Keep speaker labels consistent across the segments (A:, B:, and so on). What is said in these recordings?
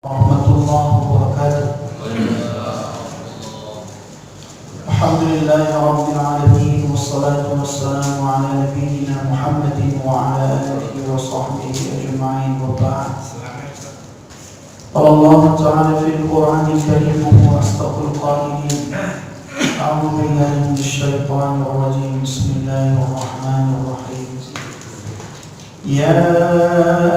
A: Warahmatullahi wabarakatuh. Alhamdulillahi rabbil alamin, wassalatu wassalamu ala nabiyyina Muhammadin wa ala alihi wa sahbihi ajma'in, wa ba'd. Allah Ta'ala fil Qur'anil Karim wa astaqul qailin. A'udzu billahi minasy syaithanir rajim. Bismillahirrahmanirrahim. يا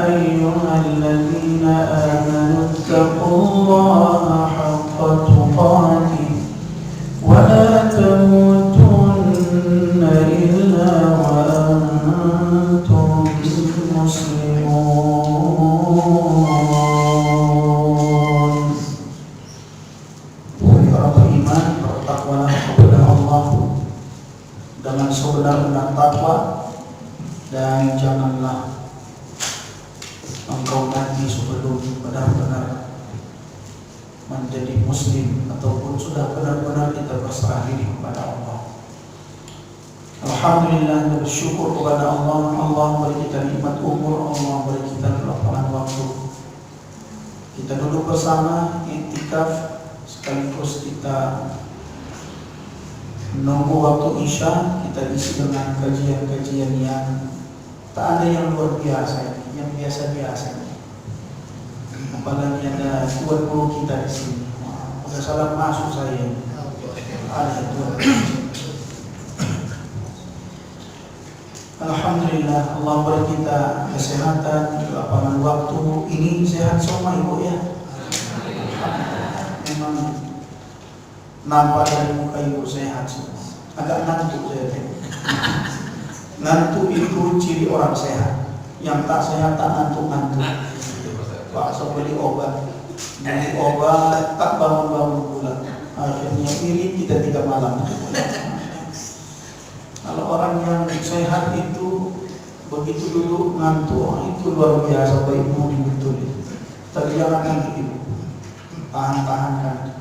A: أيها الذين آمنوا اتقوا الله حق تقاته ولا تموتن إلا وأنتم مسلمون. Wahai orang beriman, bertakwalah kepada Allah dengan sebenar-benar takwa, dan janganlah engkau mati sebelum benar-benar menjadi muslim ataupun sudah benar-benar kita berserah diri kepada Allah. Alhamdulillah, bersyukur kepada Allah. Allah beri kita nikmat umur, Allah beri kita kelapangan waktu. Kita duduk bersama iktikaf sekaligus kita menunggu waktu Isya. Kita isi dengan kajian-kajian yang tak ada yang luar biasa, yang biasa-biasa. Apalagi ada tuan guru kita di sini. Udah salah masuk saya. Ada tuan. Alhamdulillah, Allah beri kita kesehatan, kelapangan waktu. Ini sehat semua ibu ya. Memang nampak dari muka ibu sehat semua. Agak ngantuk saya tengok. Ngantuk itu ciri orang sehat. Yang tak sehat tak ngantuk-ngantuk. Pak, saya beli obat. Beli obat tak bangun-bangun pula. Akhirnya iri kita 3 malam. Kalau orang yang sehat itu begitu dulu ngantuk, itu luar biasa baik budi betul. Tapi jangan ngantuk ibu. Tahan-tahankan.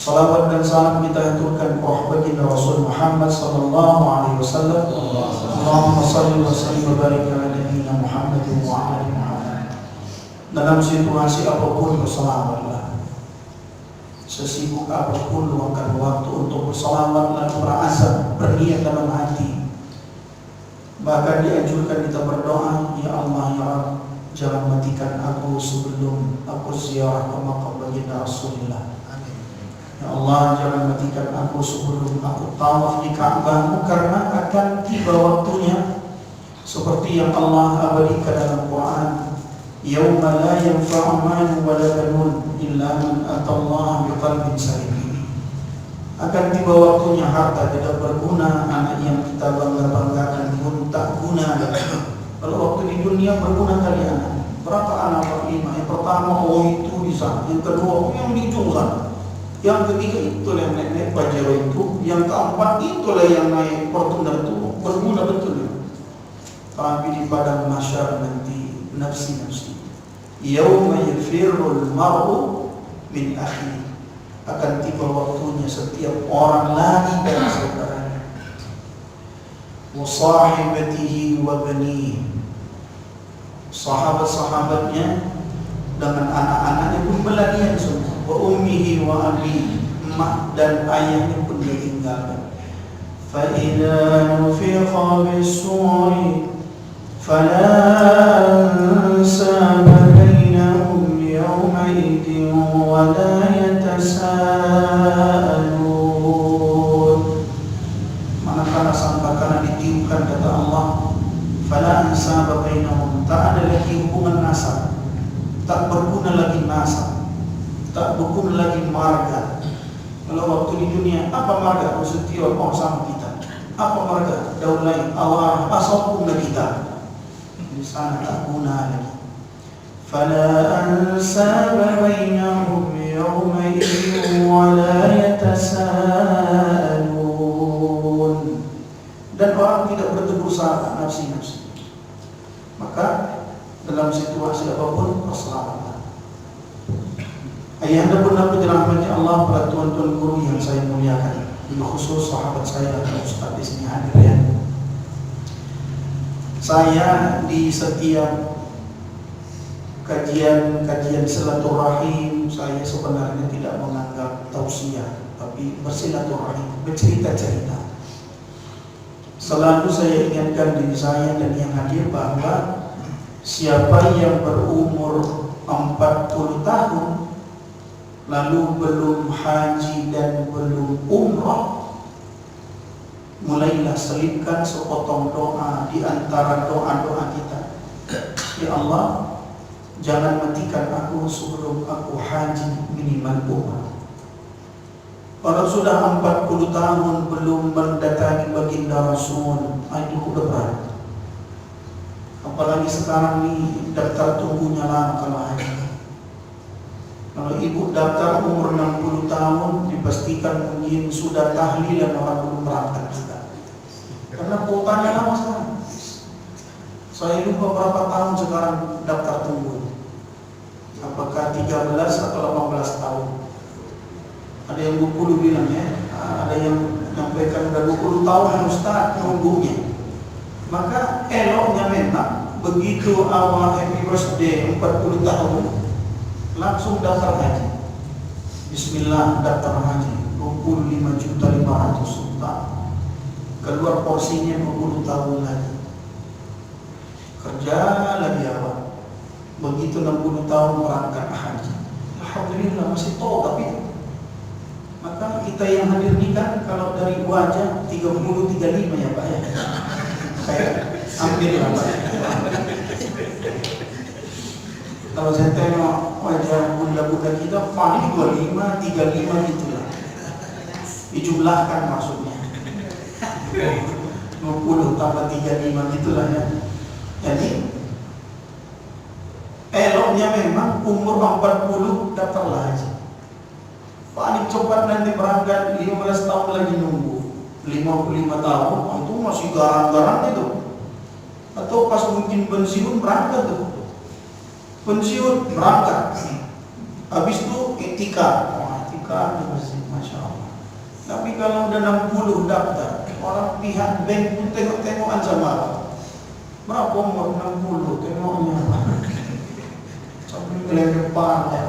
A: Salawat dan salam kita aturkan kepada baginda Rasul Muhammad sallallahu alaihi wasallam. Allahumma shalli wa sallim wa barik ala nabiyyina Muhammad wa ala ali Muhammad. Dalam situasi apapun bersalawatlah. Sesibuk apapun luangkan waktu untuk bersalawat dan berazam, berniat dalam hati. Bahkan dianjurkan kita berdoa, ya Allah ya Rabb, jangan matikan aku sebelum aku ziarah ke makam baginda Rasulullah. Ya Allah, jangan matikan aku sebelum aku tawaf di Ka'bah, karena akan tiba waktunya seperti yang Allah abadikan dalam Quran. Yauma la yanfa'u malun wa la banun illa man atallaha biqalbin salim. Akan tiba waktunya harta tidak berguna, anak yang kita bangga-banggakan pun tak guna. Kalau waktu di dunia berguna kali anak. Berapa anak beriman? Yang pertama, oh itu bisa. Yang kedua, oh yang di ujung sana. Yang ketiga itulah yang naik Pajero itu. Yang keempat itulah yang naik Fortuner itu. Berguna betul. Tapi di padang mahsyar nanti nafsi-nafsi. Yauma yafirrul mar'u min akhi. Akan tiba waktunya setiap orang lari dari saudaranya. Wa sahibatihi wa banihi. Sahabat-sahabatnya dengan anak-anaknya pun berlarian semua. Wa ummihi wa abi, emak dan ayahnya pun ditinggalkan. Fa idza nufiqa bis-suri fala ansaba bainahum yawma idin wa la yatasaalun. Manakala sangkakala ditiupkan kata Allah, fala ansaba bainahum, tak ada lagi hubungan nasab, tak berguna lagi nasab, tak berguna lagi marga. Kalau waktu di dunia, apa marga? Setia orang sama kita. Apa marga? Daun lain, Allah asal guna kita. Di sana tak guna lagi. Fala ansaba bainahum yawma idin wa la yatasaalun. Dan orang tidak bertegur sapa nafsi-nafsi. Maka dalam situasi apapun berselawatlah. Ayahanda pun dapat dirahmati Allah, para tuan-tuan guru yang saya muliakan, khusus sahabat saya dan ustaz di sini hadir ya. Saya di setiap kajian silaturahim, saya sebenarnya tidak menganggap tausiah, tapi bersilaturahim, bercerita-cerita. Selalu saya ingatkan diri saya dan yang hadir bahwa siapa yang berumur 40 tahun lalu belum haji dan belum umrah, mulailah selipkan sepotong doa di antara doa-doa kita. Ya Allah, jangan matikan aku sebelum aku haji minimal umrah. Kalau sudah 40 tahun belum mendatangi baginda Rasul, itu udah berat. Apalagi sekarang nih daftar tunggunya lama kalau haji. Kalau ibu daftar umur 60 tahun, dipastikan mungkin sudah tahlilan orang belum berangkat juga. Karena kuotanya lama sekarang. Saya lupa berapa tahun sekarang daftar tunggu. Apakah 13 atau 18 tahun? Ada yang 20 bilang ya, ada yang menyampaikan udah 20 tahun Ustaz nunggunya. Maka eloknya memang begitu awal happy birthday 40 tahun langsung daftar haji. Bismillah, daftar haji 25.500.000 juta. Keluar porsinya 20 tahun lagi. Kerja lagi awal. Begitu 60 tahun berangkat haji. Alhamdulillah masih tua tapi. Maka kita yang hadir ini kan kalau dari wajah 30-35 ya Pak ya. Kayak hampir lah Pak. Kalau saya tengok wajah bunda-bunda kita paling 25, 35 gitu lah. Dijumlahkan maksudnya 20 tambah 35 gitulah ya. Jadi eloknya memang umur 40 daftarlah haji. Paling cepat nanti berangkat 15 tahun lagi nunggu. 55 tahun itu masih garang-garang itu. Atau pas mungkin pensiun berangkat tuh. Pensiun berangkat. Habis itu etika. Etika di masjid, Masya Allah. Tapi kalau udah 60 daftar, orang pihak bank pun tengok-tengokan sama. Berapa umur 60? Tengoknya sampai ngeleng depan ya.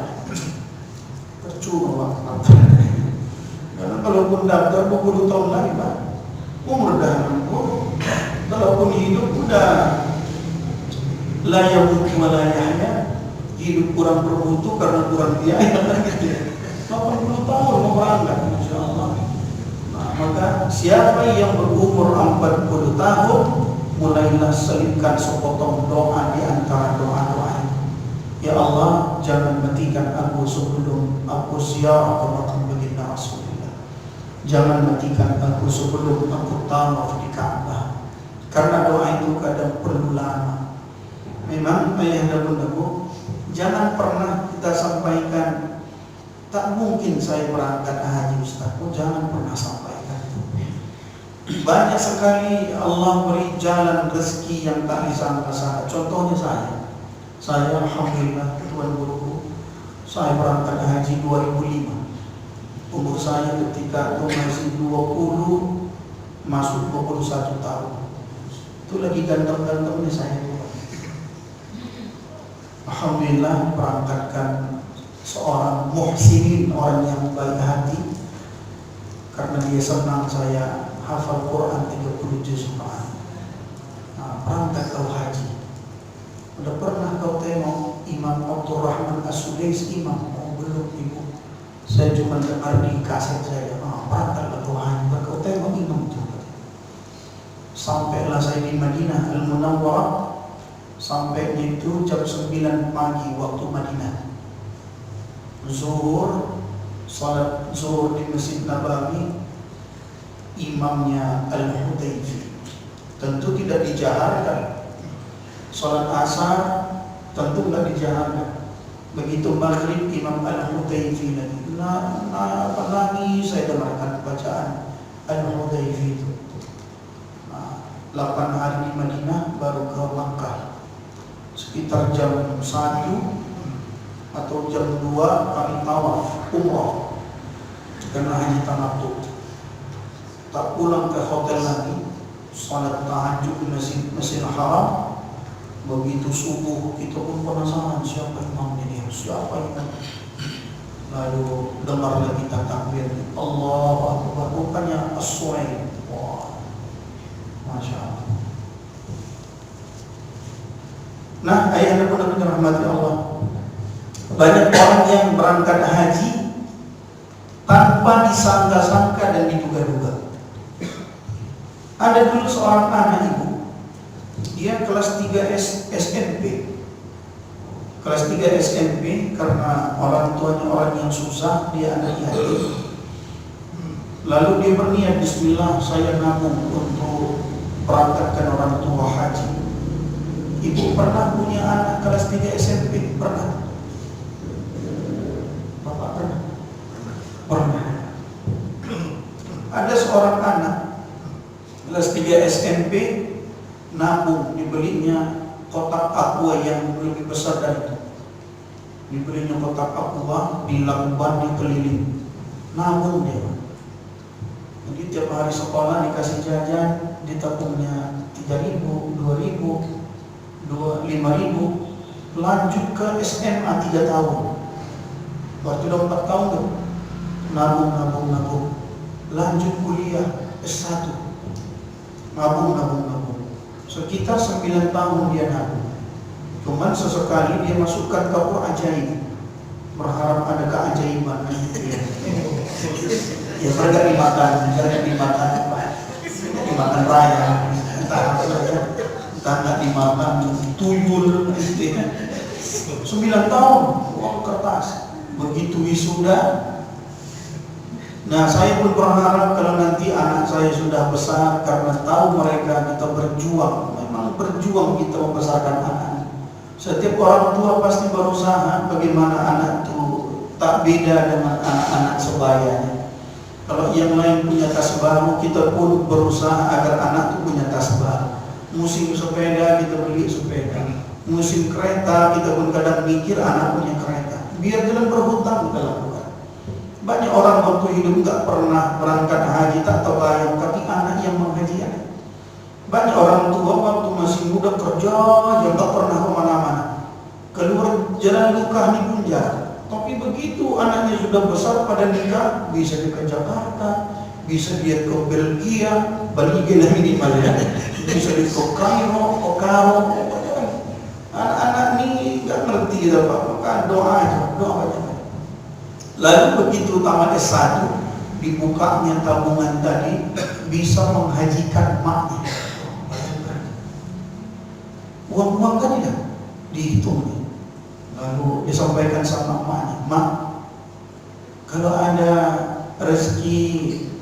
A: Percuma Pak. Karena kalaupun daftar 20 tahun lagi Pak, umur dah 60. Kalaupun hidup udah la yamut wa la yahya, hidup kurang bermutu karena kurang biaya gitu ya. 80 tahun mau berangkat Masya Allah. Nah, maka siapa yang berumur 40 tahun mulailah selipkan sepotong doa di antara doa-doa. Ya Allah, jangan matikan aku sebelum aku ziarah ke makam baginda Rasulullah. Jangan matikan aku sebelum aku tawaf di Ka'bah. Karena doa itu kadang perlu lama. Memang ayah dan bundaku, jangan pernah kita sampaikan tak mungkin saya berangkat haji Ustaz. Jangan pernah sampaikan. Banyak sekali Allah beri jalan rezeki yang tak disangka-sangka. Contohnya saya alhamdulillah Tuan Guruku, saya berangkat haji 2005. Umur saya ketika itu masih 20 masuk 21 tahun. Itu lagi ganteng-gantengnya saya. Alhamdulillah berangkatkan seorang muhsinin, orang yang baik hati, karena dia senang saya hafal Quran 30 juz Quran. Nah, berangkat kau haji. Udah pernah kau tengok Imam Abdurrahman As-Sudais imam? Oh belum ibu. Saya cuma dengar di kaset saya. Berangkat kau haji. Kau tengok imam juga. Sampailah saya di Madinah Al-Munawwarah. Sampainya itu jam 9 pagi waktu Madinah. Zuhur, salat zuhur di Masjid Nabawi. Imamnya Al-Hudayfi. Tentu tidak dijaharkan. Salat asar tentu tidak dijaharkan. Begitu maghrib Imam Al-Hudayfi lagi. Nangis saya dengarkan bacaan Al-Hudayfi itu. 8 hari di Madinah baru ke Makkah. Sekitar jam 1 atau jam 2 kami tawaf umrah karena haji tamattu. Tak pulang ke hotel lagi, salat tahajud di Masjidil Haram. Begitu subuh kita pun penasaran siapa imam ini, siapa imam. Lalu dengarlah kita takbir, Allahu Akbar, bukannya as-suai. Wah, Masya Allah. Nah, ayah benar-benar dirahmati Allah. Banyak orang yang berangkat haji tanpa disangka-sangka dan diduga-duga. Ada dulu seorang anak ibu, dia kelas 3 SMP. Kelas 3 SMP karena orang tuanya orang yang susah, dia anak yatim. Lalu dia berniat, bismillah saya nabung untuk berangkatkan orang tua haji. Ibu pernah punya anak kelas 3 SMP? Pernah? Bapak pernah? Pernah. Ada seorang anak kelas 3 SMP nabung, dibelinya kotak aqua yang lebih besar dari itu. Dibelinya kotak aqua, bilang ban dikeliling. Nabung dia. Jadi tiap hari sekolah dikasih jajan, ditabungnya 3.000, 2.000, 5.000, lanjut ke SMA 3 tahun. Waktu udah 4 tahun tuh, nabung. Lanjut kuliah S1, nabung. Sekitar 9 tahun dia nabung. Cuman sesekali dia masukkan dapur ajaib, berharap ada keajaiban gitu ya. Ya mereka dimakan raya, entah apa saja, entah nggak dimakan tuyul gitu ya. 9 tahun, uang kertas. Begitu wisuda, nah saya pun berharap kalau nanti anak saya sudah besar, karena tahu mereka kita berjuang, memang berjuang kita membesarkan anak. Setiap orang tua pasti berusaha bagaimana anak itu tak beda dengan anak-anak sebayanya. Kalau yang lain punya tas baru, kita pun berusaha agar anak itu punya tas baru. Musim sepeda kita beli sepeda, musim kereta kita pun kadang mikir anak punya kereta, biar jalan berhutang kita lakukan. Banyak orang waktu hidup nggak pernah berangkat haji, tak terbayang, tapi anak yang menghajikan. Banyak orang tua waktu masih muda kerja aja nggak pernah kemana-mana, keluar jalan nikah nih pun jarang. Tapi begitu anaknya sudah besar pada nikah, bisa dia ke Jakarta, bisa dia ke Belgia, Belgia minimal ya, bisa dia ke Kairo, anak-anak ini nggak ngerti kita Pak, maka doa aja. Lalu begitu tamat S1, dibukanya tabungan tadi, bisa menghajikan maknya. Uang-uang kan ya dihitung. Lalu disampaikan sama maknya, Mak, kalau ada rezeki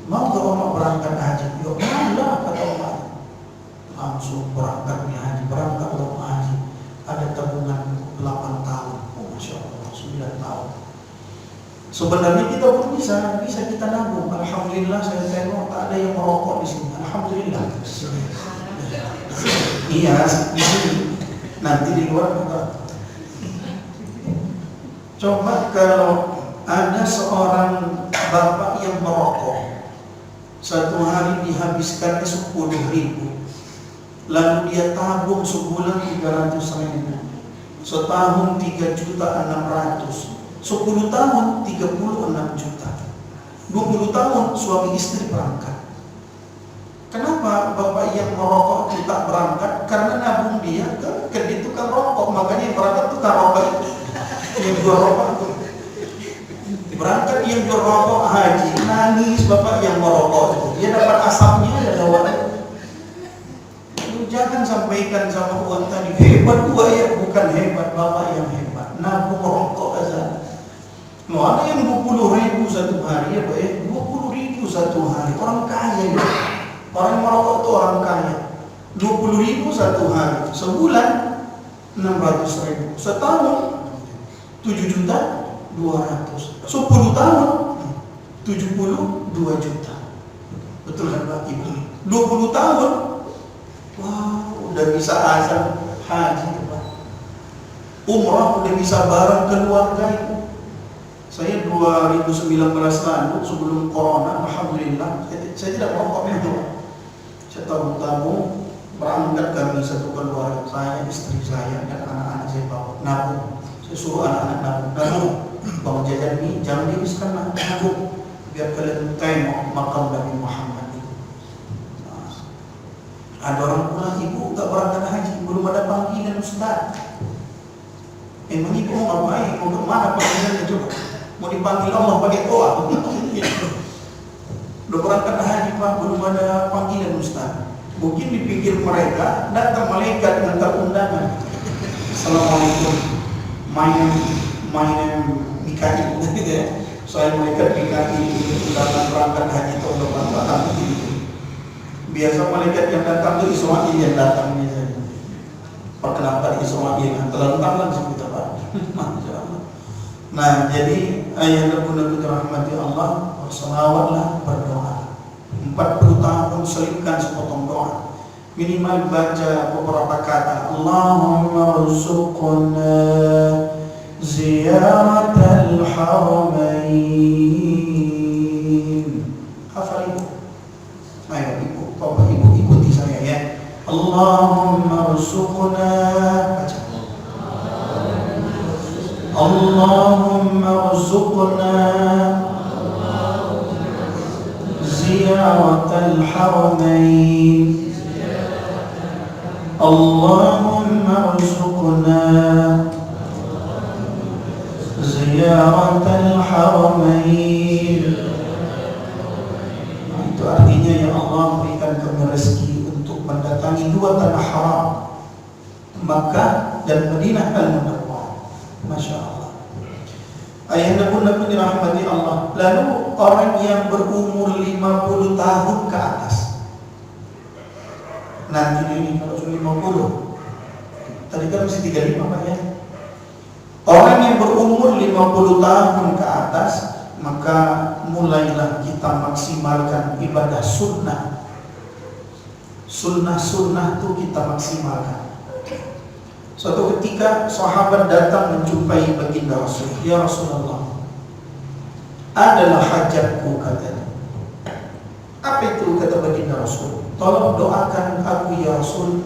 A: mau ke Oma berangkat haji? Ya malah kata Oma. Langsung berangkat haji, berangkat haji. Ada tabungan 8 tahun. Oh Masya Allah, 9 tahun. Sebenarnya kita pun bisa kita nabung. Alhamdulillah saya tengok tak ada yang merokok di sini. Alhamdulillah. Iya, di sini. Nanti di luar juga. Coba kalau ada seorang bapak yang merokok, satu hari dihabiskannya 10.000, lalu dia tabung sebulan 300.000, setahun 3.600.000, 10 tahun 36 juta, 20 tahun suami istri berangkat. Kenapa bapak yang merokok itu tak berangkat? Karena nabung dia kan dia tukang rokok, makanya berangkat tukang rokok itu. Yang jual rokok itu berangkat, yang jual rokok haji, nangis bapak yang merokok itu. Dia dapat asapnya, ada dawannya. Jangan sampaikan sama uang tadi hebat gua ya, bukan hebat bapak yang hebat, nabung rokok aja. Mau ada yang 20.000 satu hari ya Pak ya, 20.000 satu hari, orang kaya ya. Orang merokok itu orang kaya. 20.000 satu hari, sebulan 600.000, setahun 7.200.000, 10 tahun 72 juta. Betul kan Pak Ibu? 20 tahun, wah udah bisa azan haji Pak. Umrah udah bisa bareng keluarga itu. Saya 2019 lalu sebelum corona, alhamdulillah, saya tidak merokok itu. Saya tabung-tabung berangkat kami satu keluarga, saya, istri saya, dan anak-anak saya bawa nabung. Saya suruh anak-anak nabung, bangun jajan ini jangan dihabiskan, nabung, biar kalian tengok makam Nabi Muhammad itu. Nah, ada orang pulang, ibu gak berangkat haji, belum ada panggilan Ustaz. Emang ibu mau ngapain? Mau kemana panggilannya coba? Mau dipanggil Allah pakai doa? Udah berangkat haji Pak, belum ada panggilan Ustaz. Mungkin dipikir mereka datang malaikat dengan undangan. Assalamualaikum, my name Mikail. Saya malaikat Mikail, undangan berangkat haji tahun depan datang begitu. Biasa malaikat yang datang itu Israil yang datang biasanya. Perkenalkan Israil, terlentang langsung kita Pak. Masya Allah. Nah, jadi ayat nabi rahmati Allah, bersalawatlah, berdoa. 40 tahun selipkan sepotong doa. Minimal baca beberapa kata. Allahumma rzuqna ziyaratal haramain. Hafal ibu. Ayo ibu, bapak ibu ikuti saya ya. Allahumma rzuqna, baca. Allahumma rzuqna ziyaratal haramain. Allahumma rzuqna ziyaratal haramain. Itu artinya ya Allah berikan kami rezeki untuk mendatangi dua tanah haram, Makkah dan Madinah Al-Munawwarah. Masya Allah. Ayah nabi dirahmati Allah. Lalu orang yang berumur 50 tahun ke atas, nanti ini kalau sudah 50, tadi kan masih 35 Pak ya. Orang yang berumur 50 tahun ke atas, maka mulailah kita maksimalkan ibadah sunnah. Sunnah-sunnah itu kita maksimalkan. Suatu ketika sahabat datang menjumpai baginda Rasul. Ya Rasulullah, adalah hajatku katanya. Apa itu kata baginda Rasul? Tolong doakan aku ya Rasul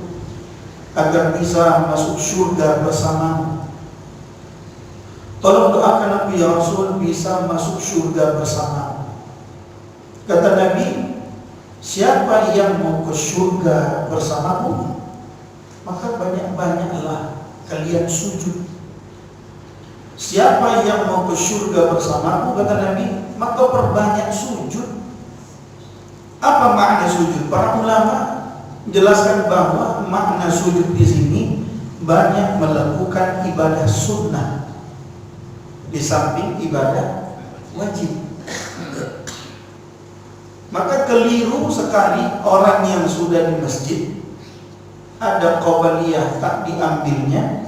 A: agar bisa masuk surga bersamamu. Tolong doakan aku ya Rasul bisa masuk surga bersamamu. Kata Nabi, siapa yang mau ke surga bersamamu, maka banyak-banyaklah kalian sujud. Siapa yang mau ke surga bersamamu, kata Nabi, maka perbanyak sujud. Apa makna sujud? Para ulama menjelaskan bahwa makna sujud di sini banyak melakukan ibadah sunnah di samping ibadah wajib. Maka keliru sekali orang yang sudah di masjid, ada qabaliyah tak diambilnya,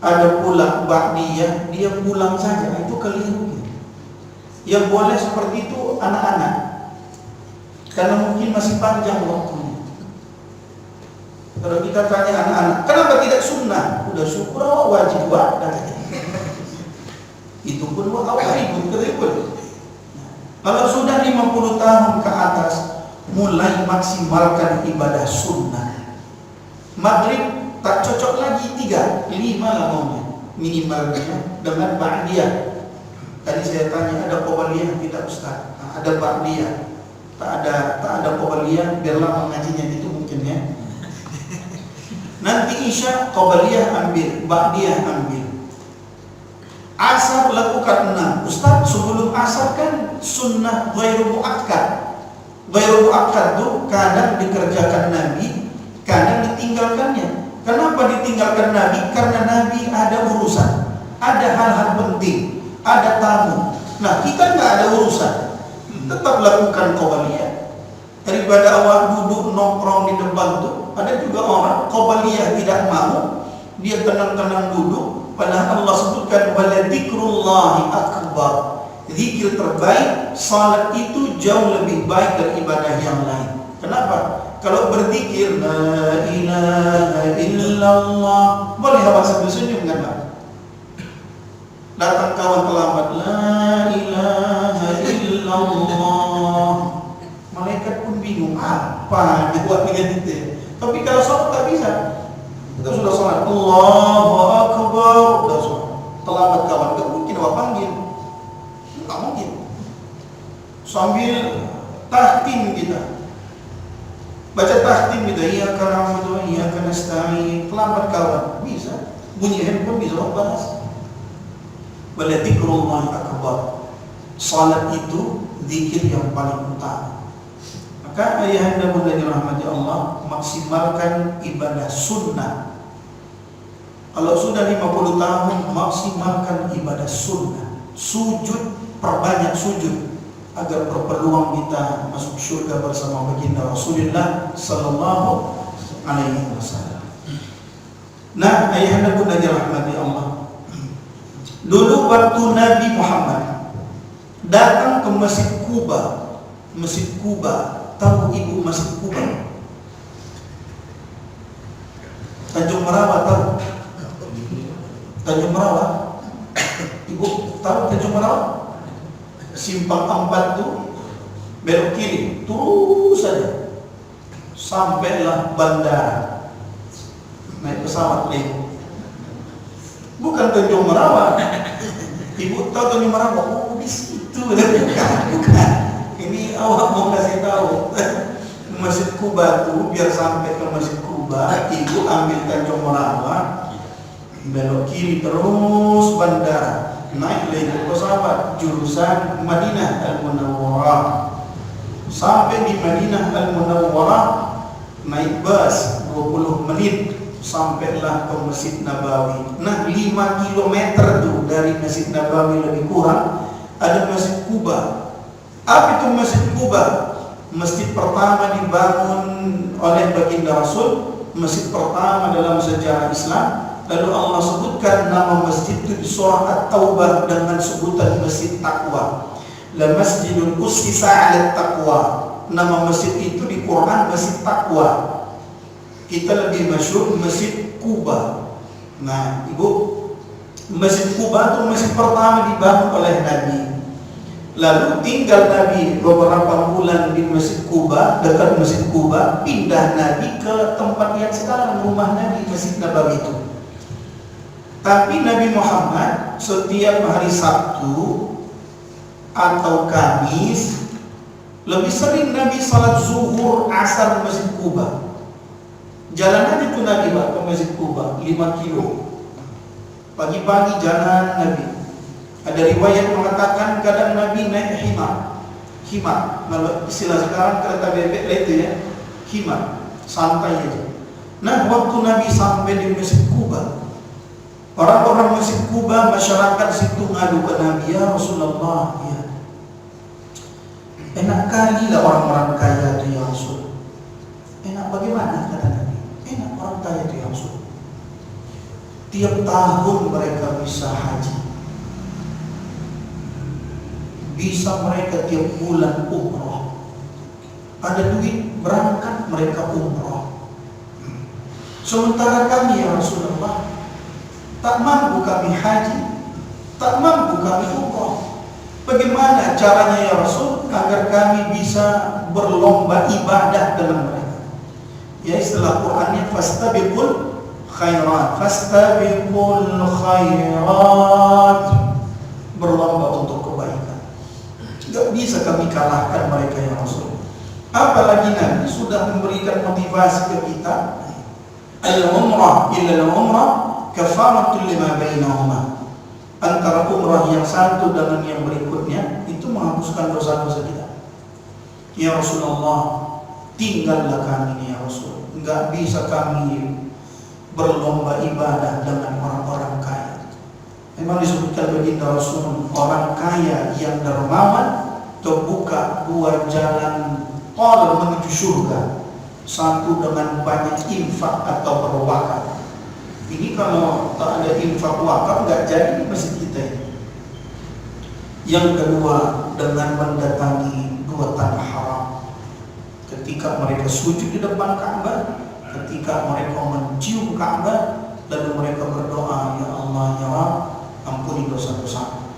A: ada pula ba'diyah dia pulang saja. Itu keliru. Yang boleh seperti itu anak-anak, karena mungkin masih panjang waktunya. Kalau kita tanya anak-anak, kenapa tidak sunnah? Udah syukur awak wajib buat. Itu pun awak ribut keribut. Kalau sudah 50 tahun ke atas, mulai maksimalkan ibadah sunnah. Maghrib tak cocok lagi 3, 5 lah maunya minimalnya dengan ba'diyah. Tadi saya tanya ada qabaliyah tidak Ustaz? Nah, ada ba'diyah. Tak ada qabaliyah, biarlah mengajinya itu mungkin ya. Nanti isya qabaliyah ambil, ba'diyah ambil. Asar lakukan 6. Ustaz, sebelum asar kan sunnah ghairu muakkad. Ghairu muakkad itu kadang dikerjakan Nabi, kadang ditinggalkannya. Kenapa ditinggalkan Nabi? Karena Nabi ada urusan, ada hal-hal penting, ada tamu. Nah, kita nggak ada urusan, tetap lakukan qabaliyah. Daripada awak duduk nongkrong di depan tuh, ada juga orang qabaliyah tidak mau, dia tenang-tenang duduk. Padahal Allah sebutkan wala dzikrullahi akbar. Zikir terbaik, salat itu jauh lebih baik dari ibadah yang lain. Kenapa? Kalau berzikir la ilaha illallah, boleh awak sambil senyum kan Pak? Datang kawan terlambat, la ilaha illallah, malaikat pun bingung apa dibuat dengan itu. Tapi kalau Tak mungkin. Sambil tahtim kita, baca tahtim kita, iyyaka na'budu wa iyyaka nasta'in, pelambat kawan, bisa. Bunyi handphone bisa bahas. Wala dzikrullahi akbar. Salat itu zikir yang paling utama. Maka ayahanda bunda dirahmati Allah, maksimalkan ibadah sunnah. Kalau sudah 50 tahun, maksimalkan ibadah sunnah. Sujud, perbanyak sujud agar berpeluang kita masuk surga bersama baginda Rasulullah sallallahu alaihi wasallam. Nah, ayahanda bunda dirahmati Allah, dulu waktu Nabi Muhammad datang ke Masjid Kuba, tahu ibu Masjid Kuba? Tanjung Merawa, tahu? Tanjung Merawa, ibu tahu Tanjung Merawa? Simpang 4 tuh belok kiri, terus saja sampailah bandara, naik pesawat lagi. Bukan Tanjung Merawa. Ibu tahu Tanjung Merawa? Oh, di situ. Bukan. Ini awak mau kasih tahu. Masjid Kuba tuh, biar sampai ke Masjid Kuba, ibu ambil Tanjung Merawa, belok kiri terus bandara. Naik lagi pesawat jurusan Madinah Al-Munawwarah. Sampai di Madinah Al-Munawwarah naik bus 20 menit sampailah ke Masjid Nabawi. Nah, 5 km tuh dari Masjid Nabawi lebih kurang ada Masjid Kuba. Apa itu Masjid Kuba? Masjid pertama dibangun oleh baginda Rasul, masjid pertama dalam sejarah Islam. Lalu Allah sebutkan nama masjid itu di surah At-Taubah dengan sebutan Masjid Taqwa. La masjidun ussisa 'ala taqwa. Nama masjid itu di Quran Masjid Taqwa. Kita lebih masyhur Masjid Kuba. Nah, ibu, Masjid Kuba itu masjid pertama dibangun oleh Nabi. Lalu tinggal Nabi beberapa bulan di Masjid Kuba, dekat Masjid Kuba, pindah Nabi ke tempat yang sekarang rumah Nabi, Masjid Nabawi itu. Tapi Nabi Muhammad setiap hari Sabtu atau Kamis lebih sering Nabi salat zuhur, asar di Masjid Kuba. Jalan itu Nabi ke Masjid Kuba 5 kilo. Pagi-pagi jalan Nabi. Ada riwayat mengatakan kadang Nabi naik himar. Kalau istilah sekarang kereta bebek itu ya, himar, santai aja. Nah, waktu Nabi sampai di Masjid Kuba, orang-orang Masjid Kuba, masyarakat situ ngadu ke Nabi, ya Rasulullah, ya, enak kali lah orang-orang kaya itu ya Rasul. Enak bagaimana kata Nabi? Enak orang kaya itu ya Rasul. Tiap tahun mereka bisa haji, bisa mereka tiap bulan umroh. Ada duit berangkat mereka umroh. Sementara kami ya Rasulullah tak mampu kami haji, tak mampu kami umroh. Bagaimana caranya ya Rasul agar kami bisa berlomba ibadah dengan mereka? Ya, istilah Qur'annya fastabiqul khairat, berlomba untuk kebaikan. Tidak bisa kami kalahkan mereka ya Rasul. Apalagi Nabi sudah memberikan motivasi ke kita, al-umrah illa al-umrah kafaratul lima bainahuma. Antara umrah yang satu dengan yang berikutnya itu menghapuskan dosa-dosa kita. Ya Rasulullah, tinggallah kami ini ya Rasul. Enggak bisa kami berlomba ibadah dengan orang-orang kaya. Memang disebutkan baginda Rasul, orang kaya yang dermawan terbuka 2 jalan tol menuju surga. Satu dengan banyak infak atau berwakaf. Ini kalau tak ada infak wakaf nggak jadi di masjid kita ini. Yang kedua dengan mendatangi 2 tanah haram. Ketika mereka sujud di depan Ka'bah, ketika mereka mencium Ka'bah, lalu mereka berdoa, ya Allah ya Rabb, ampuni dosa-dosa.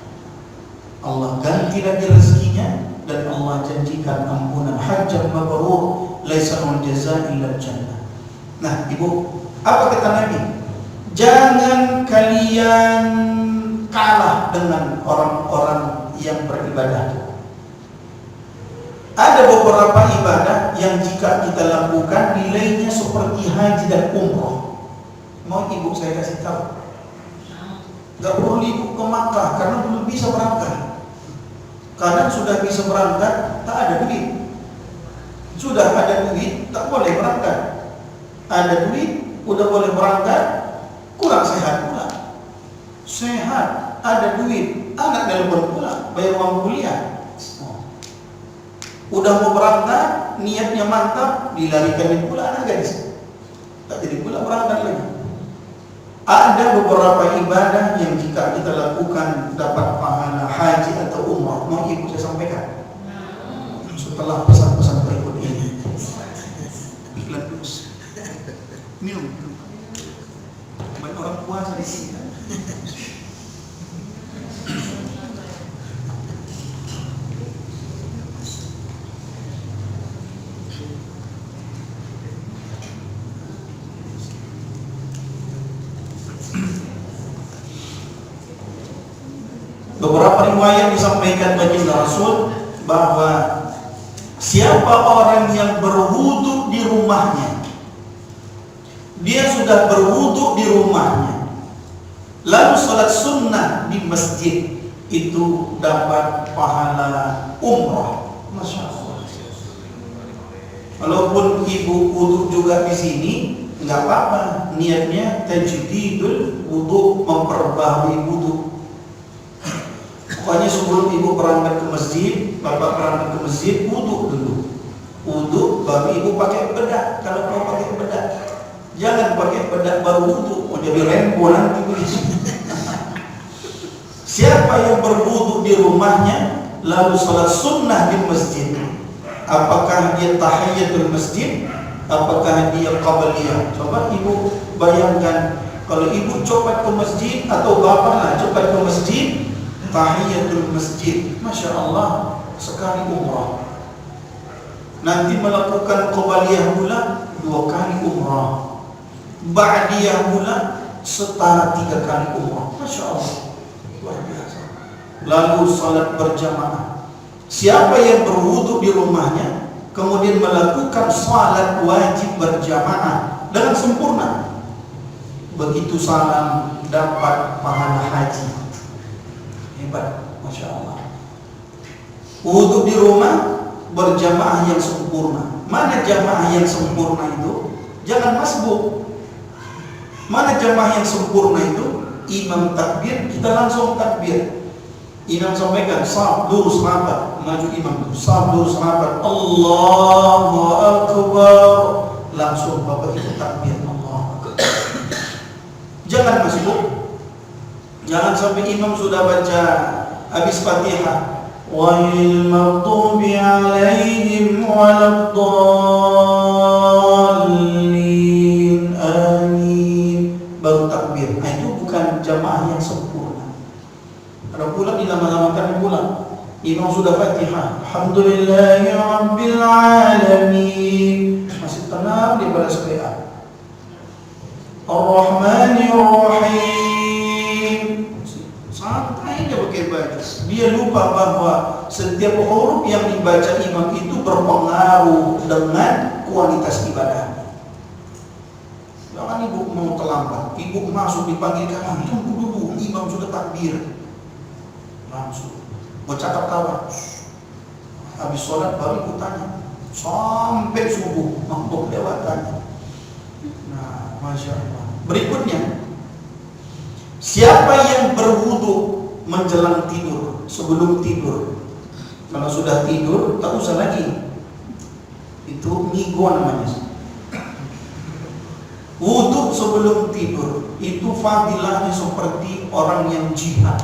A: Allah ganti lagi rezekinya dan Allah janjikan ampunan hajjan mabrur, laisa min jazaa illa jannah. Nah, Ibu, apa kata Nabi? Jangan kalian kalah dengan orang-orang yang beribadah. Ada beberapa ibadah yang jika kita lakukan nilainya seperti haji dan umroh. Mau ibu saya kasih tahu, gak perlu ibu ke Makkah karena belum bisa berangkat. Kadang sudah bisa berangkat, tak ada duit. Sudah ada duit, tak boleh berangkat. Ada duit, udah boleh berangkat, kurang sehat pula. Sehat, ada duit, anak nelpon pula, bayar uang kuliah. Udah mau berangkat, niatnya mantap, dilarikan pula anak gadis. Tak jadi pula berangkat lagi. Ada beberapa ibadah yang jika kita lakukan dapat pahala haji atau umrah. Mau ibu saya sampaikan setelah pesan-pesan berikut ini. Iklan terus. Minum. Banyak orang puasa di sini. Beberapa riwayat disampaikan baginda Rasul bahwa siapa orang yang berwudu di rumahnya, dia sudah berwudu di rumahnya, lalu sholat sunnah di masjid, itu dapat pahala umrah. Masya Allah. Walaupun ibu wudu juga di sini, nggak apa-apa. Niatnya tajdidul wudu, memperbaharui wudu. Pokoknya sebelum ibu berangkat ke masjid, bapak berangkat ke masjid, wudu dulu. Wudu, baru ibu pakai bedak. Kalau mau pakai bedak, jangan pakai bedak baru wudu. Mau jadi rembo nanti. Siapa yang berwudu di rumahnya, lalu sholat sunnah di masjid, apakah dia tahiyatul masjid, apakah dia qabliyah? Coba ibu bayangkan, kalau ibu coba ke masjid atau bapak lah coba ke masjid, tahiyatul masjid, Masya Allah, sekali umrah. Nanti melakukan qabliyah pula 2 kali umrah, ba'diyah pula setara 3 kali umrah. Masya Allah, luar biasa. Lalu salat berjamaah. Siapa yang berwudu di rumahnya kemudian melakukan salat wajib berjamaah dengan sempurna, begitu salam dapat pahala haji. Hebat, Masya Allah. Wudu di rumah, berjamaah yang sempurna. Mana jamaah yang sempurna itu? Jangan masbuk. Mana jamaah yang sempurna itu? Imam takbir, kita langsung takbir. Imam sampaikan, saf lurus rapat, maju imam, saf lurus rapat, Allahu Akbar, langsung bapak itu takbir, Allahu Akbar. Jangan masbuk. Jangan sampai imam sudah baca habis Fatihah, ghairil maghdubi alaihim waladdallin, amin, baru takbir. Nah, itu bukan jamaah yang sempurna. Kalau pulang dilama-lamakan pulang, imam sudah Fatihah, alhamdulillahi rabbil alamin, masih tenang di balas qiraat, ar-rahmanir rahim, santai aja pakai baca. Dia lupa bahwa setiap huruf yang dibaca imam itu berpengaruh dengan kualitas ibadahnya. Jangan ibu mau terlambat, ibu masuk dipanggil kanan, tunggu dulu, imam sudah takbir, langsung bercakap kawan. Habis sholat baru ibu tanya sampai subuh, mampu lewatannya. Nah, Masya Allah. Berikutnya, siapa yang berwudu menjelang tidur, sebelum tidur? Kalau sudah tidur, tak usah lagi. Itu ngigo namanya. Wudu sebelum tidur itu fadilahnya seperti orang yang jihad.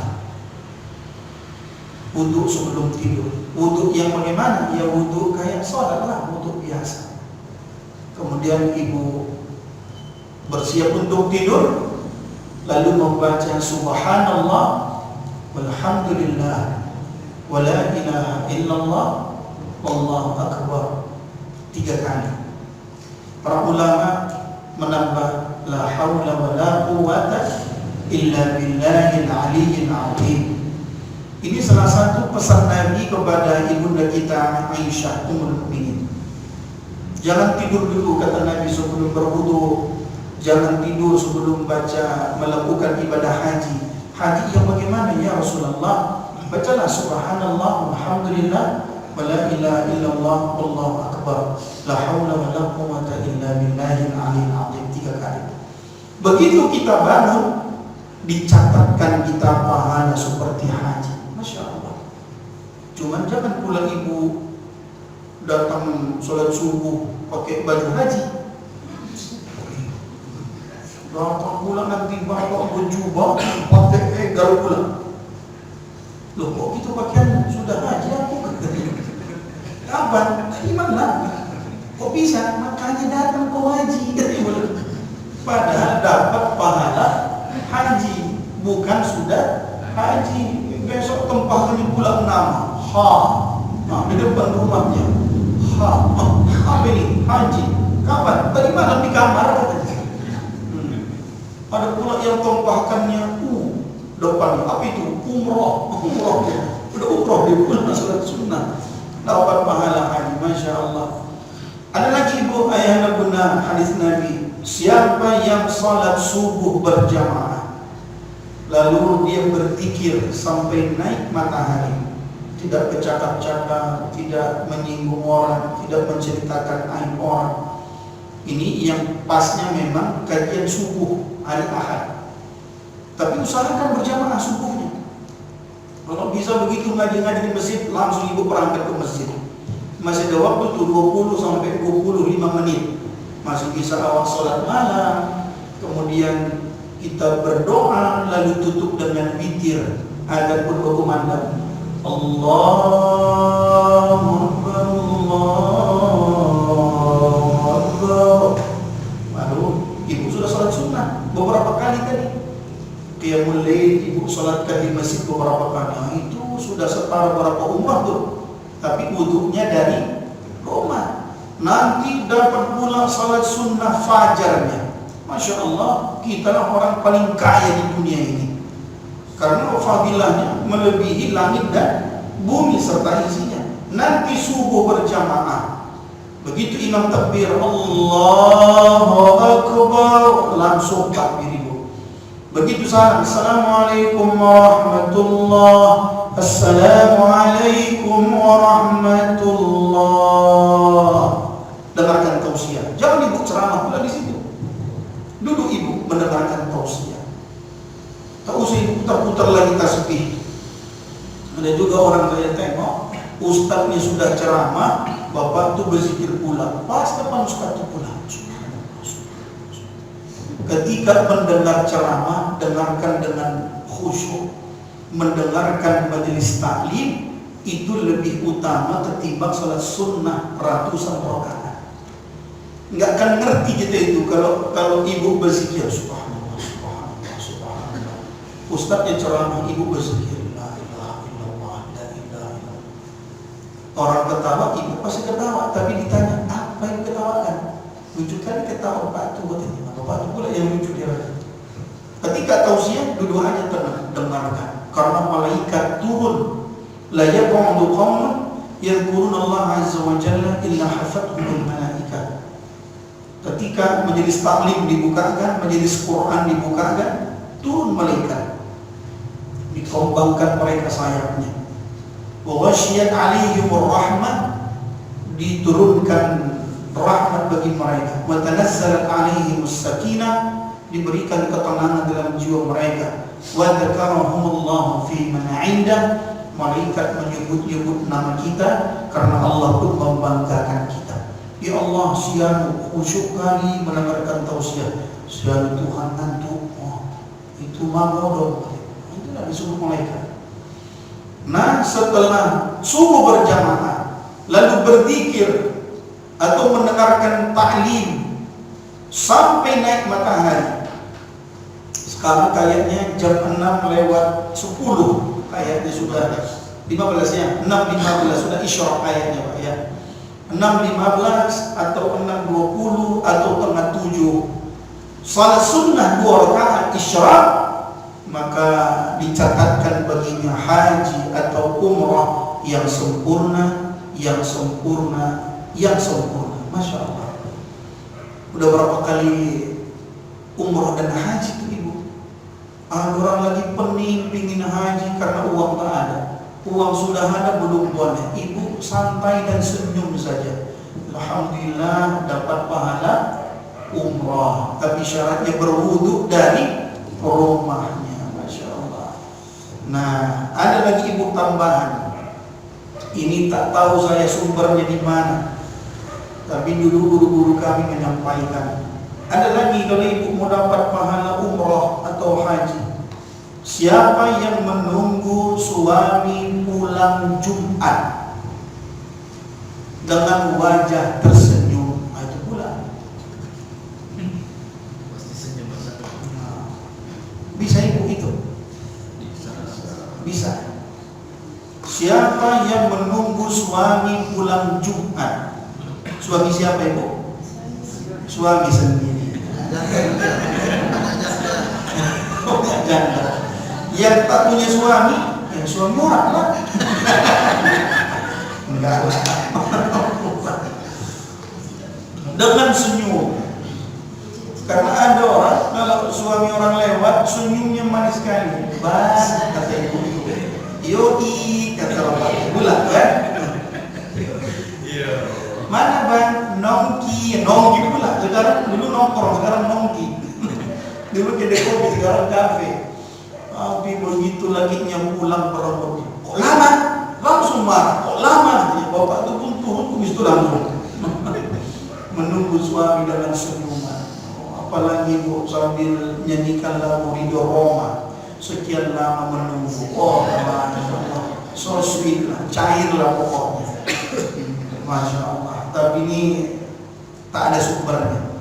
A: Wudu sebelum tidur. Wudu yang bagaimana? Ya wudu kayak sholat lah, wudu biasa. Kemudian ibu bersiap untuk tidur, lalu membaca subhanallah walhamdulillah wala ilaha illallah wallahu akbar 3 kali. Para ulama menambah la haula wala quwwata illa billahil aliyyil azim. Ini salah satu pesan Nabi kepada ibunda kita Aisyah Ummul Mukminin. Jangan tidur dulu, kata Nabi, sebelum berwudu. Jangan tidur sebelum melakukan ibadah haji. Haji yang bagaimana ya Rasulullah? Bacalah subhanallah, alhamdulillah, wa la ilaha illallah, wallahu akbar, la haula wa la quwwata illa billahil aliyyil azim 3 kali. Begitu kita bangun, dicatatkan kita pahala seperti haji. Masya Allah. Cuman jangan pula ibu datang sholat subuh pakai baju haji. Datang pula nanti bapak berjubah pakai gaul pula. Loh, kok itu pakaian sudah haji aku? Kapan? Gimana? Kok bisa? Makanya datang ke haji. Padahal dapat pahala haji, bukan sudah haji. Besok tempatnya pula nama nah di depan rumahnya apa ini? Haji. Kapan? Tadi malam di kamar katanya. Ada pula yang tumpahkannya depan apa itu? Umroh. Udah umroh dia pun salat sunnah, dapat pahala haji. Masya Allah. Ada lagi ibu ayah bunda hadis Nabi, siapa yang salat subuh berjamaah lalu dia berzikir sampai naik matahari, tidak bercakap-cakap, tidak menyinggung orang, tidak menceritakan aib orang. Ini yang pasnya memang kajian subuh hari Ahad. Tapi usahakan berjamaah subuhnya. Kalau bisa begitu ngaji-ngaji di masjid, langsung ibu berangkat ke masjid. Masih ada waktu tuh 20 sampai 25 menit. Masih bisa awal sholat malam, kemudian kita berdoa, lalu tutup dengan witir. Ada pun berkumandang Allahu Akbar, Allahu Akbar. Lalu ibu sudah sholat sunnah beberapa kali tadi. Qiyamul Lail ibu sholatkan di masjid beberapa kali. Nah, itu sudah setara berapa umrah tuh. Tapi wudhunya dari rumah. Nanti dapat pula salat sunnah fajarnya. Masya Allah, kita lah orang paling kaya di dunia ini. Karena fadilahnya melebihi langit dan bumi serta isinya. Nanti subuh berjamaah. Begitu imam takbir Allahu Akbar, langsung takbir ibu. Begitu salam, Assalamualaikum warahmatullahi, Assalamualaikum warahmatullahi. Dengarkan tausiah. Jangan ibu ceramah pula di situ. Duduk ibu mendengarkan tausiah. Tak usah ibu putar-putar lagi tasbih. Ada juga orang saya tengok, ustaznya sudah ceramah, bapak tu berzikir pula. Pas depan ustaz tu pula. Ketika mendengar ceramah, dengarkan dengan khusyuk. Mendengarkan majelis taklim itu lebih utama ketimbang salat sunnah ratusan rakaat. Enggak akan ngerti kita itu kalau ibu berzikir subhanallah, subhanallah, subhanallah. Ustaznya ceramah, ibu berzikir la ilaha illallah, la ilaha illallah. Orang ketawa, ibu pasti ketawa, tapi ditanya apa yang ketawakan? Lucu kali ketawa Pak itu buat ini. Bapak itu pula yang lucu dia. Ketika tausiah duduk aja tenang, dengarkan. Karena malaikat turun. La yaq'udu qaumun yadhkuruna Allah azza wa jalla illa hafathumul malaikat. Ketika majelis taklim dibukakan, majelis Quran dibukakan, turun malaikat. Dikombangkan mereka sayapnya. Wa ghasyiyat 'alaihimur rahmah, diturunkan rahmat bagi mereka. Wa tanazzalat 'alaihimus sakinah, diberikan ketenangan dalam jiwa mereka. Wa dzakarahumullahu fi man 'indah, malaikat menyebut-nyebut nama kita karena Allah pun membanggakan kita. Ya Allah, sianu khusyuk kali mendengarkan tausiah. Sianu Tuhan ngantuk. Itu magodong. Itulah disuruh malaikat. Nah, setelah subuh berjamaah lalu berzikir atau mendengarkan taklim sampai naik matahari. Sekarang kayaknya jam 6:10 kayaknya sudah 15 ya, 6:15 sudah isyraq kayaknya Pak ya. 6:15 atau 6:20 atau 6:07. Salat sunnah 2 rakaat isyraq maka dicatatkan baginya haji atau umrah yang sempurna, yang sempurna, yang sempurna. Masya Allah. Udah berapa kali umrah dan haji itu ibu? Ada orang lagi pening pingin haji karena uang tak ada. Uang sudah ada belum boleh. Ibu santai dan senyum saja. Alhamdulillah dapat pahala umrah. Tapi syaratnya berwudu dari rumahnya. Masya Allah. Nah, ada lagi ibu tambahan. Ini tak tahu saya sumbernya di mana. Tapi dulu guru-guru kami menyampaikan. Ada lagi kalau ibu mau dapat pahala umrah atau haji, siapa yang menunggu suami pulang Jumat dengan wajah tersenyum, itu pulang.
B: Pasti senyum bersatu.
A: Bisa ibu itu? Bisa. Siapa yang menunggu suami pulang Jumat? Suami siapa ibu? Suami sendiri. Janda. Yang tak punya suami, ya suami orang lah. Enggak lah. Dengan senyum. Karena ada orang, kalau suami orang lewat, senyumnya manis sekali. Bas, kata ibu. Yoi, kata bapak. Bulat kan? Mana bang? Nongki pula. Sekarang dulu nongkrong, sekarang nongki. Dulu kedai kopi, sekarang kafe. Tapi begitu lagi yang pulang perempuan, kok lama? Langsung marah. Kok lama? Ya, bapak itu pun turun, habis itu langsung menunggu suami dengan senyuman. Apalagi bu sambil nyanyikan lagu Ridho Roma. Sekian lama menunggu. Oh, so sweet lah, cair lah pokoknya. Masya Allah. Tapi ini tak ada sumbernya.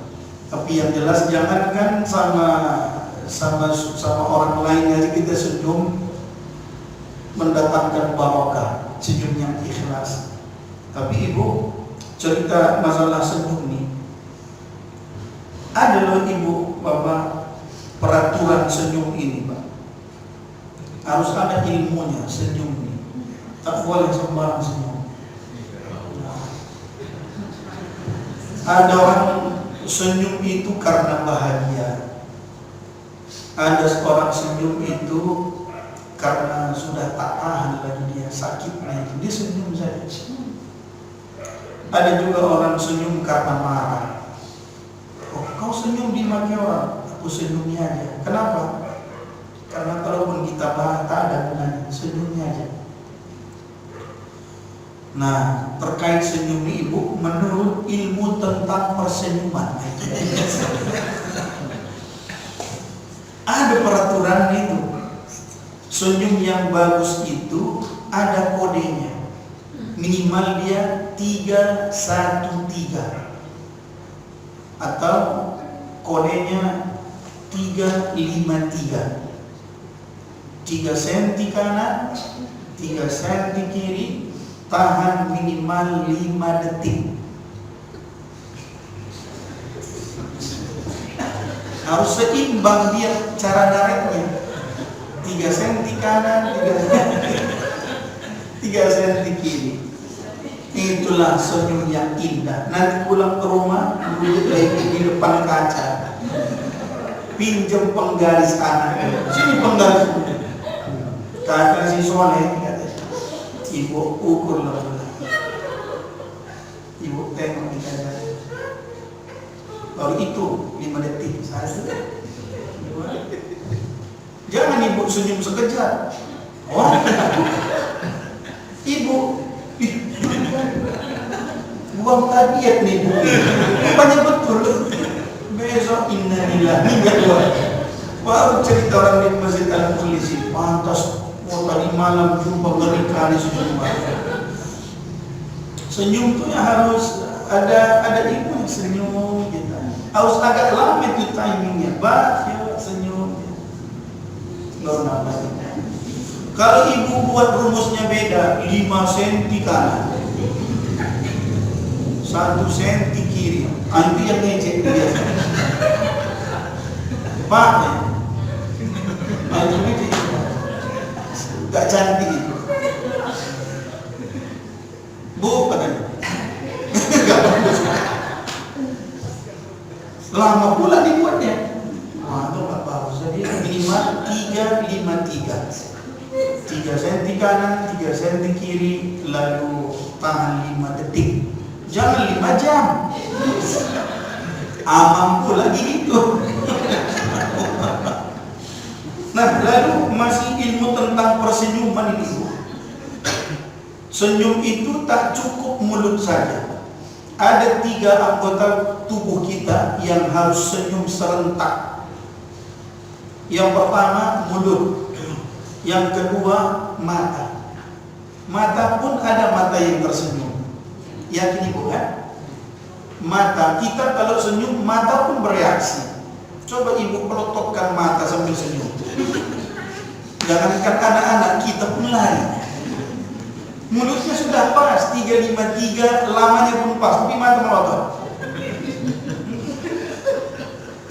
A: Tapi yang jelas jangankan sama orang lain aja kita senyum mendatangkan barokah, senyum yang ikhlas. Tapi ibu cerita masalah senyum nih. Ada loh ibu bapak peraturan senyum ini pak. Harus ada ilmunya senyum ini. Tak boleh sembarang senyum. Ada orang senyum itu karena bahagia. Ada orang senyum itu karena sudah tak tahan lagi dia sakitnya itu. Dia senyum saja. Ada juga orang senyum karena marah. Oh, kau senyum dimaki orang, aku senyumnya aja. Kenapa? Karena kalaupun kita marah tak ada gunanya, senyumnya aja. Nah, terkait senyum ibu, menurut ilmu tentang persenyuman, ada peraturan itu. Senyum yang bagus itu ada kodenya. Minimal dia 313 atau kodenya 353. 3 cm kanan, 3 cm kiri. Tahan minimal 5 detik. Harus seimbang dia cara nariknya. 3 cm kanan, 3 cm kiri. Itulah senyum yang indah. Nanti pulang ke rumah, duduk di depan kaca. Pinjam penggaris anak. Sini penggaris. Kakak si Soleh. Ibu ukur lah, ibu tengok di kaca. Baru itu 5 detik. Jangan ibu senyum sekejap. Oh, ibu buang tabiat nih ibu. Banyak betul. Besok innalillahi wa inna ilaihi. Baru cerita orang di Masjid Al-Polisi. Pantas. Oh, tadi malam jumpa ngeri kali senyum. Senyum tuh ya harus ada ibu yang senyum gitu. Harus agak lama itu timingnya. Ya, senyum. Nggak nambah. Kalau ibu buat rumusnya beda, 5 cm kanan, 1 cm kiri. Itu yang ngecek biasa. Pak, Itu gak cantik itu. Bu, katanya. Gak bagus. Lama pula dibuatnya. Itu gak bagus. Jadi minimal 353. 3 cm kanan, 3 cm kiri, lalu tahan 5 detik. Jangan 5 jam. Mampu lagi itu. Nah, lalu masih ilmu tentang persenyuman ini. Senyum itu tak cukup mulut saja. Ada 3 anggota tubuh kita yang harus senyum serentak. Yang pertama mulut, yang kedua mata. Mata pun ada mata yang tersenyum. Yakin ibu kan? Mata kita kalau senyum, mata pun bereaksi. Coba ibu pelototkan mata sambil senyum. Jangankan anak-anak, kita pun lari. Mulutnya sudah pas 353, lamanya pun pas, tapi mata melotot.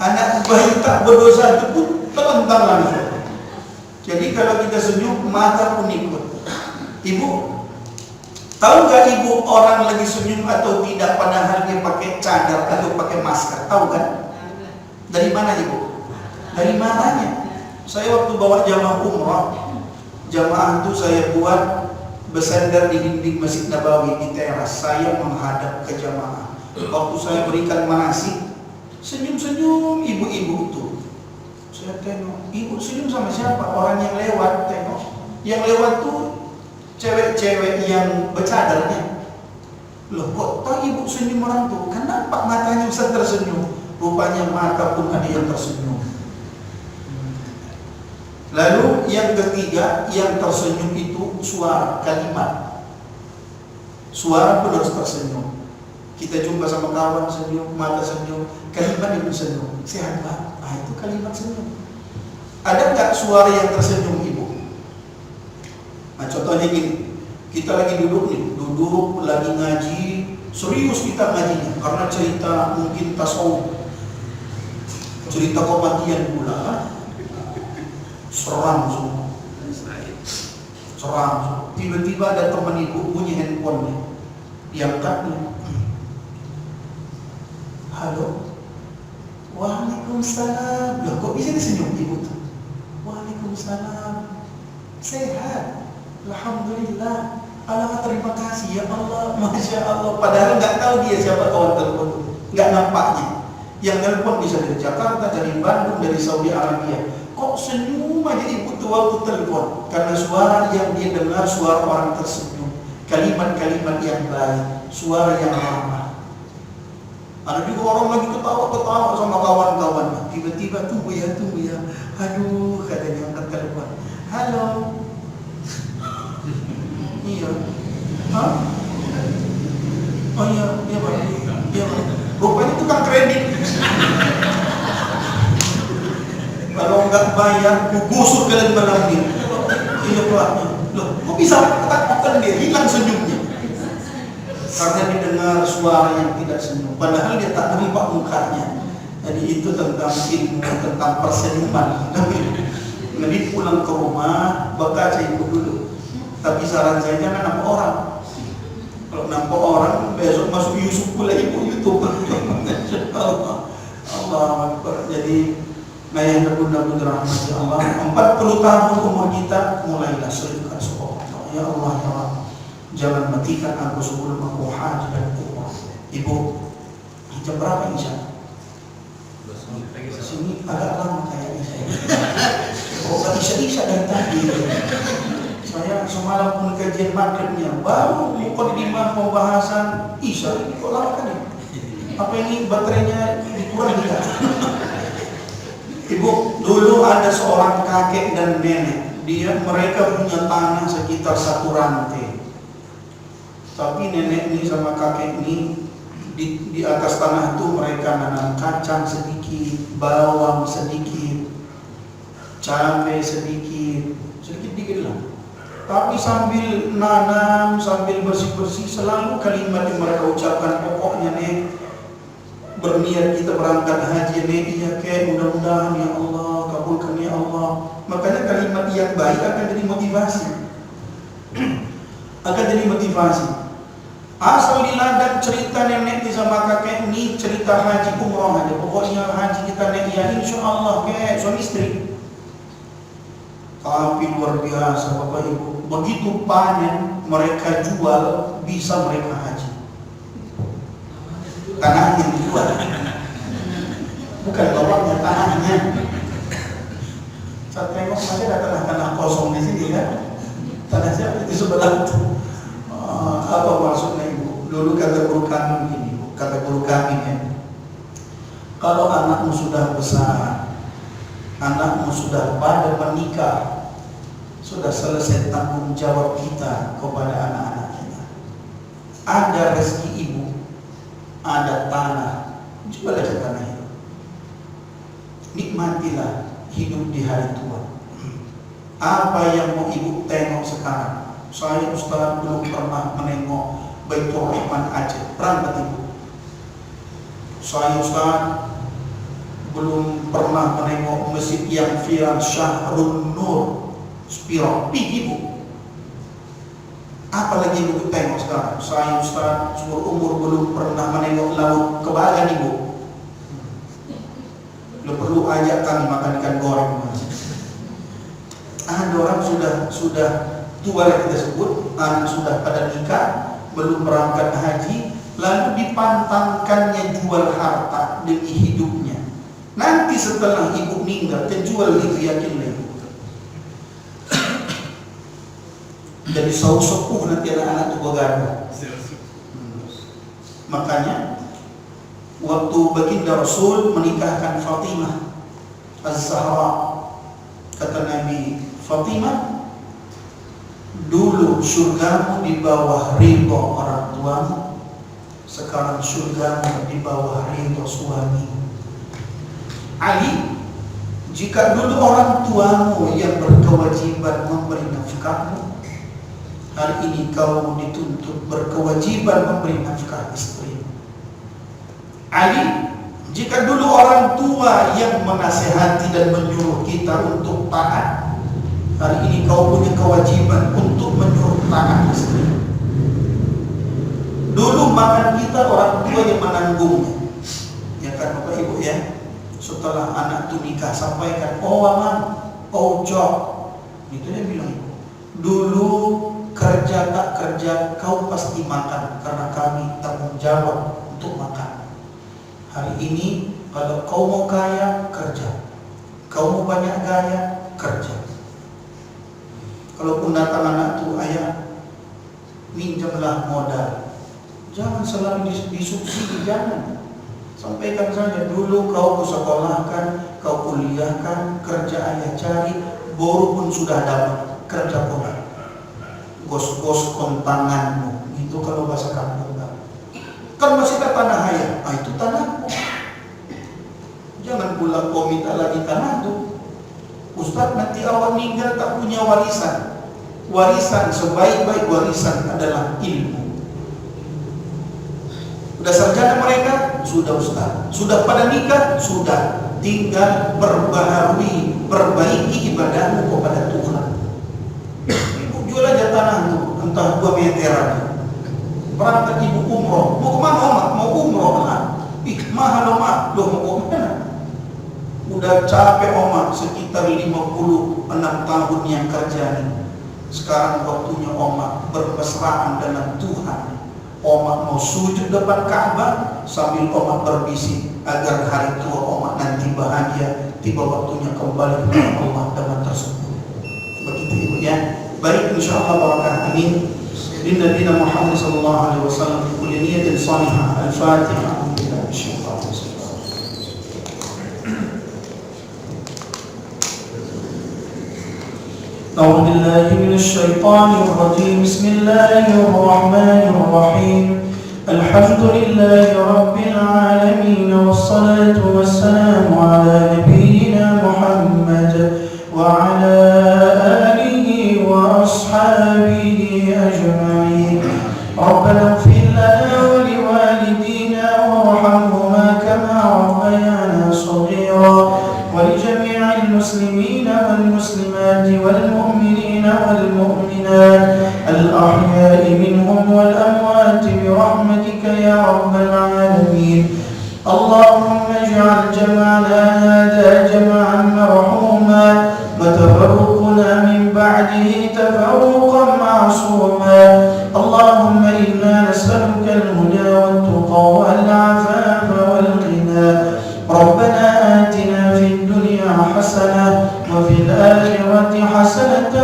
A: Anak bayi tak berdosa itu pun terlentang langsung. Jadi kalau kita senyum, mata pun ikut. Ibu, tahu nggak ibu orang lagi senyum atau tidak padahal dia pakai cadar atau pakai masker? Tahu kan? Dari mana ibu? Dari matanya. Saya waktu bawa jamaah umrah, jamaah itu saya buat bersandar di dinding Masjid Nabawi di teras. Saya menghadap ke jamaah. Waktu saya berikan manasik, senyum-senyum ibu-ibu itu. Saya tengok, ibu senyum sama siapa? Orang yang lewat, tengok. Yang lewat tuh cewek-cewek yang bercadarnya. Loh, kok tahu ibu senyum orang tuh? Kan nampak matanya bisa tersenyum. Rupanya mata pun ada yang tersenyum. Lalu yang ketiga, yang tersenyum itu suara, kalimat. Suara pun harus tersenyum. Kita jumpa sama kawan senyum, mata senyum, kalimat ibu senyum. Sehat Pak? Ah, itu kalimat senyum. Ada nggak suara yang tersenyum ibu? Nah, contohnya gini, kita lagi duduk nih, duduk lagi ngaji, serius kita ngajinya karena cerita mungkin tasawuf, cerita kematian pula, kan? Seram semua, seram. Tiba-tiba ada teman ibu bunyi handphonenya, diangkat nih. Halo, waalaikumsalam. Loh, kok bisa disenyum ibu tuh? Waalaikumsalam. Sehat, alhamdulillah. Allah terima kasih ya Allah, masya Allah. Padahal nggak tahu dia siapa kawan telepon, nggak nampaknya. Yang telepon bisa dari Jakarta, dari Bandung, dari Saudi Arabia. Kok senyum aja ibu tuh waktu telepon? Karena suara yang dia dengar suara orang tersenyum, kalimat-kalimat yang baik, suara yang ramah. Ada juga orang lagi ketawa-ketawa sama kawan-kawan. Tiba-tiba tunggu ya. Aduh, katanya angkat telepon. Halo. Iya. Hah? Oh iya Pak. Iya Pak. Rupanya tukang kredit. Kalau nggak bayar, gusur kalian malam ini. Iya Pak. Loh, kok bisa ketakutan dia? Hilang senyumnya. Karena didengar suara yang tidak senyum, padahal dia tak nampak mukanya. Jadi itu tentang ilmu, tentang persenyuman. Jadi pulang ke rumah, baca ibu dulu. Tapi saran saya jangan nampak orang. Kalau nampak orang, besok masuk Yusuf pula ibu YouTube. Allah Akbar. Jadi ayah dan bunda rahmati Allah. 40 tahun umur kita mulailah serikan subhanallah. Ya Allah ya Allah. Jangan matikan aku sebelum aku haji dan umrah. Ibu, jam berapa insya? Sini agak lama kayaknya saya. Oh, gak bisa dari tadi. Saya semalam pun kajian maghribnya, baru mukadimah pembahasan isya. Ini kok lama kan ya? Apa ini baterainya dikurangi kan? Ibu, dulu ada seorang kakek dan nenek. Mereka punya tanah sekitar 1 rantai. Tapi nenek ini sama kakek ini di atas tanah itu mereka nanam kacang sedikit, bawang sedikit, cabai sedikit dikit lah. Tapi sambil nanam, sambil bersih-bersih, selalu kalimat yang mereka ucapkan, pokoknya nih berniat kita berangkat haji ya kayak mudah-mudahan ya Allah kabulkan ya Allah. Makanya kalimat yang baik akan jadi motivasi. Akan jadi motivasi. Asal diladang cerita nenek sama kakek ini cerita haji umroh aja. Pokoknya haji kita nenek ya insya Allah kayak suami istri. Tapi luar biasa Bapak Ibu, begitu panen mereka jual bisa mereka haji. Tanahnya dijual, bukan bawahnya, tanahnya. Saya tengok masih ada tanah kosong di sini kan, tanah siapa di sebelah itu. Apa maksudnya Ibu? Dulu kata guru kami begini, kata guru kami ya, kalau anakmu sudah besar, anakmu sudah pada menikah, sudah selesai tanggung jawab kita kepada anak-anak kita. Ada rezeki ibu, ada tanah, jual aja tanah itu. Nikmatilah hidup di hari tua. Apa yang mau ibu tengok sekarang? Saya Ustaz belum pernah menengok Baitur Rahman Aceh. Berangkat ibu. Saya Ustaz belum pernah menengok masjid yang viral Syahrul Nur Spiro. Pergi ibu. Apalagi ibu tengok sekarang? Saya Ustaz seumur umur belum pernah menengok laut Kebagan ibu. Lo perlu ajak kami makan ikan goreng. Ada orang sudah tua yang kita sebut, anak sudah pada nikah, belum berangkat haji, lalu dipantangkannya jual harta demi hidupnya. Nanti setelah ibu meninggal, terjual itu yakinlah ibu. Jadi sepuh nanti anak-anak itu begadang. Makanya waktu baginda Rasul menikahkan Fatimah Az-Zahra, kata Nabi, Fatimah, dulu surgamu di bawah ridho orang tuamu, sekarang surgamu di bawah ridho suami. Ali, jika dulu orang tuamu yang berkewajiban memberi nafkahmu, hari ini kau dituntut berkewajiban memberi nafkah istri. Ali, jika dulu orang tua yang menasihati dan menyuruh kita untuk taat, hari ini kau punya kewajiban untuk menyuruh taat istri. Dulu makan kita orang tua yang menanggungnya, ya kan Bapak Ibu ya. Setelah anak itu nikah sampaikan, oh aman, oh job, itu dia bilang, dulu kerja tak kerja kau pasti makan karena kami tanggung jawab untuk makan. Hari ini kalau kau mau kaya kerja, kau mau banyak gaya kerja. Kalaupun datang anak itu, ayah minjamlah modal, jangan selalu disubsidi, jangan. Sampaikan saja, dulu kau sekolahkan, kau kuliahkan, kerja ayah cari, baru pun sudah dapat kerja pula. Gos-gos kontanganmu, itu kalau bahasa kampung kan masih tanah ayah, itu tanahmu. Jangan pula kau minta lagi tanah itu. Ustaz, nanti awak meninggal tak punya warisan. Warisan, sebaik-baik warisan adalah ilmu. Sudah sarjana mereka, sudah Ustaz. Sudah pada nikah, sudah. Tinggal perbaharui, perbaiki ibadahmu kepada Tuhan. Ibu jual aja tanah itu, entah 2 meteran. Berangkat ibu umroh. Mau kemana Omak? Mau umroh lah. Mahal Omak. Loh mau kemana? Udah capek Omak, sekitar 56 tahun yang kerja ini. Sekarang waktunya Omak bermesraan dengan Tuhan. Omak mau sujud depan Ka'bah sambil Omak berbisik agar hari tua Omak nanti bahagia, tiba waktunya kembali kepada Allah dengan tersebut. Begitu ibu ya. Baik, insyaallah barakah. Amin. Inna Nabi Muhammad sallallahu alaihi wasallam bi kulli niyatin salihah. Al-Fatihah. أعوذ بالله من الشيطان الرجيم. بسم الله الرحمن الرحيم. الحمد لله رب العالمين والصلاة والسلام على نبينا محمد وعلى آله وأصحابه أجمعين. ربنا اغفر لنا ولوالدينا وارحمهما كما ربيانا صغيرا. ولجميع المسلمين والمسلمات والمؤمنين والمؤمنات الأحياء منهم والأموات برحمتك يا رب العالمين. اللهم اجعل جمعنا هذا جمعا مرحوما وتفرقنا من بعده تفرقا معصوما. اللهم إنا نسألك الهدى والتقى والعفاف والغنى. ربنا آتنا في الدنيا حسنة وفي الآخرة حسنة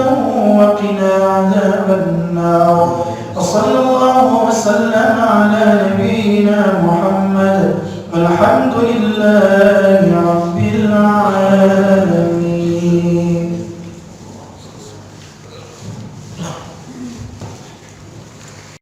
A: وقنا عذاب النار. وصلى الله وسلم على نبينا محمد والحمد لله رب العالمين.